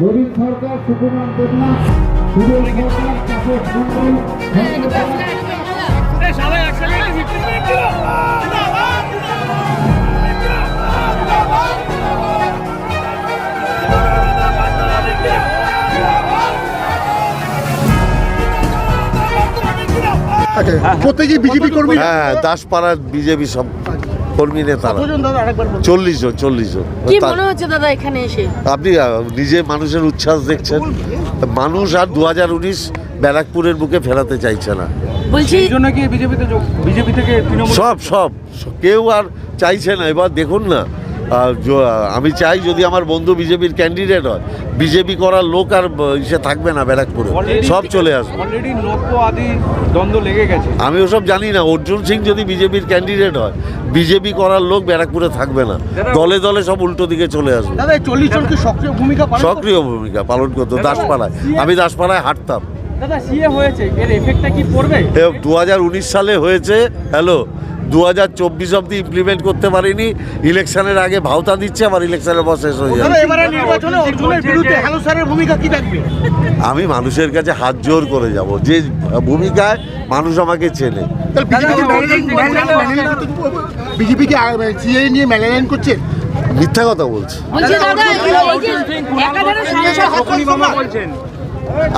গরিব সরকার সুকুমার দেবনাথ সুরেশ সরকার তাপস মন্ডল প্রত্যেকেই বিজেপি কর্মী। হ্যাঁ, দাসপাড়ার বিজেপি সব কর্মী নেতারা 40 জন। কি মনে হচ্ছে দাদা এখানে এসে? আপনি নিজে মানুষের উচ্ছ্বাস দেখছেন। মানুষ আর 2019 ব্যারাকপুরের বুকে ফেরাতে চাইছে না। বলছি বিজেপি থেকে তৃণমূল সব কেউ আর চাইছে না। এবার দেখুন না, আমি চাই যদি আমার বন্ধু বিজেপির ক্যান্ডিডেট হয়, বিজেপি করার লোক আর ইসে থাকবে না ব্যারাকপুরে, সব চলে আসবে। অলরেডি নব্য আদি দ্বন্দ্ব লেগে গেছে। আমি ওসব জানি না। অর্জুন সিং যদি বিজেপির ক্যান্ডিডেট হয়, বিজেপি করার লোক ব্যারাকপুরে থাকবে না, দলে দলে সব উল্টো দিকে চলে আসবে। দাদা 40 জন কি সক্রিয় ভূমিকা পালন করতো দাসপাড়ায়। আমি দাসপাড়ায় হাঁটতাম। দাদা সিএ হয়েছে, এর এফেক্টটা কি পড়বে? 2019 সালে হয়েছে। 2024 অবধি ইমপ্লিমেন্ট করতে পারিনি। ইলেকশনের আগে ভাওতা দিচ্ছে, আবার ইলেকশনের পর শেষ হয়ে যাবে। এবারে নির্বাচনে অর্জুনের বিরুদ্ধে হ্যালো স্যারের ভূমিকা কি থাকবে? আমি মানুষের কাছে হাত জোর করে যাব, যে ভূমিকায় মানুষ আমাকে চেনে। বিজেপি কি সিএ নিয়ে মেলালাইন করছে? মিথ্যা কথা বলছে। বলছি দাদা এই যে একাধারে সাংসদ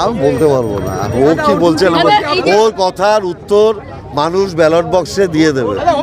আমি বলতে পারবো না ও কি বলছেন। ওর কথার উত্তর মানুষ ব্যালট বক্সে দিয়ে দেবে।